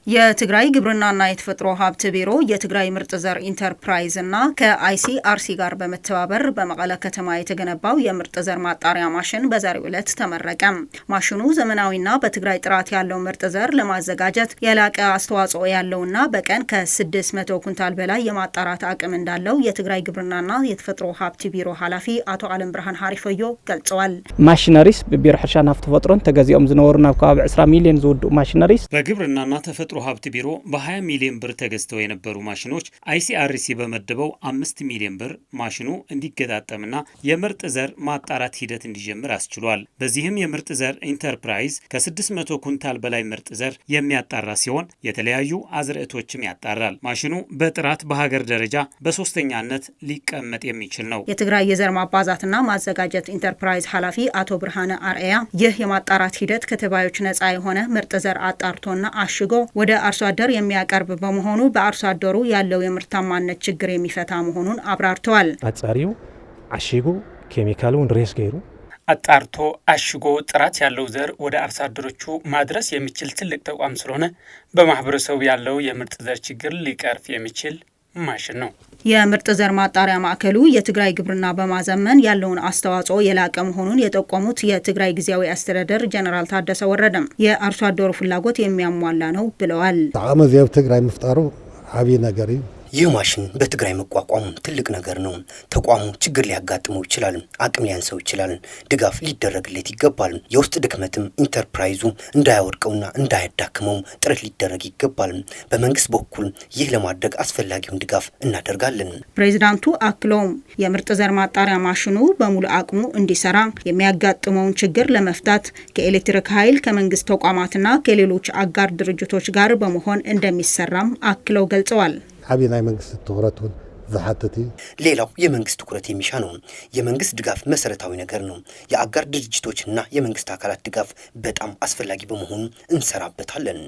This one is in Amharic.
የትግራይ ግብርናና የተፈጥሮ ሀብት ቢሮ የትግራይ ምርጥ ዘር ኢንተርፕራይዝ እና ከአይሲአርሲ ጋር በመተባበር በመቀለ ከተማ የተገነባው የምርጥ ዘር ማጣሪያ ማሽን በዛሬው ዕለት ተመረቀ። ማሽኑ ዘመናዊና በትግራይ ጥራት ያለው ምርጥ ዘር ለማዘጋጀት የላቀ አስተዋጽኦ ያለውና በቀን ከ600 ኩንታል በላይ የማጣራት አቅም እንዳለው የትግራይ ግብርናና የተፈጥሮ ሀብት ቢሮ ኃላፊ አቶ አለም ብርሃን ሀሪፈዮ ገልጸዋል። ማሽነሪስ በቢሮ ሕርሻና ሀብት ተፈጥሮን ተገዚኦም ዝነበሩና ካብ 20 ሚሊዮን ዝውድኡ ማሽነሪስ በግብርናና ተፈጥሮ ሀብት ቢሮ በ20 ሚሊዮን ብር ተገዝተው የነበሩ ማሽኖች አይሲአርሲ በመደበው 5 ሚሊዮን ብር ማሽኑ እንዲገጣጠምና የምርጥ ዘር ማጣራት ሂደት እንዲጀምር አስችሏል። በዚህም የምርጥ ዘር ኢንተርፕራይዝ ከ600 ኩንታል በላይ ምርጥ ዘር የሚያጣራ ሲሆን የተለያዩ አዝርዕቶችም ያጣራል። ማሽኑ በጥራት በሀገር ደረጃ በሶስተኛነት ሊቀመጥ የሚችል ነው። የትግራይ የዘር ማባዛትና ማዘጋጀት ኢንተርፕራይዝ ኃላፊ አቶ ብርሃነ አርአያ ይህ የማጣራት ሂደት ከተባዮች ነፃ የሆነ ምርጥ ዘር አጣርቶና አሽጎ ወደ አርሶ አደር የሚያቀርብ በመሆኑ በአርሶ አደሩ ያለው የምርታማነት ችግር የሚፈታ መሆኑን አብራርተዋል። አጣሪው አሽጎ ኬሚካሉን ሬስ ገይሩ አጣርቶ አሽጎ ጥራት ያለው ዘር ወደ አርሶ አደሮቹ ማድረስ የሚችል ትልቅ ተቋም ስለሆነ በማህበረሰቡ ያለው የምርጥ ዘር ችግር ሊቀርፍ የሚችል ማሽን ነው። የምርጥ ዘር ማጣሪያ ማዕከሉ የትግራይ ግብርና በማዘመን ያለውን አስተዋጽኦ የላቀ መሆኑን የጠቆሙት የትግራይ ጊዜያዊ አስተዳደር ጀነራል ታደሰ ወረደም የአርሶ አደሩ ፍላጎት የሚያሟላ ነው ብለዋል። ጣዕመ ዚያብ ትግራይ መፍጠሩ አብይ ነገር ይህ ማሽን በትግራይ መቋቋሙ ትልቅ ነገር ነው። ተቋሙ ችግር ሊያጋጥመው ይችላል፣ አቅም ሊያንሰው ይችላል፣ ድጋፍ ሊደረግለት ይገባል። የውስጥ ድክመትም ኢንተርፕራይዙ እንዳያወድቀውና እንዳያዳክመው ጥረት ሊደረግ ይገባል። በመንግስት በኩል ይህ ለማድረግ አስፈላጊውን ድጋፍ እናደርጋለን። ፕሬዝዳንቱ አክለውም የምርጥ ዘር ማጣሪያ ማሽኑ በሙሉ አቅሙ እንዲሰራ የሚያጋጥመውን ችግር ለመፍታት ከኤሌክትሪክ ኃይል ከመንግስት ተቋማትና ከሌሎች አጋር ድርጅቶች ጋር በመሆን እንደሚሰራም አክለው ገልጸዋል። አብይ መንግስት ትኩረቱን ዘሐተቲ ሌላው የመንግስት ትኩረት የሚሻ ነው። የመንግስት ድጋፍ መሰረታዊ ነገር ነው። የአጋር ድርጅቶችና የመንግስት አካላት ድጋፍ በጣም አስፈላጊ በመሆኑ እንሰራበታለን።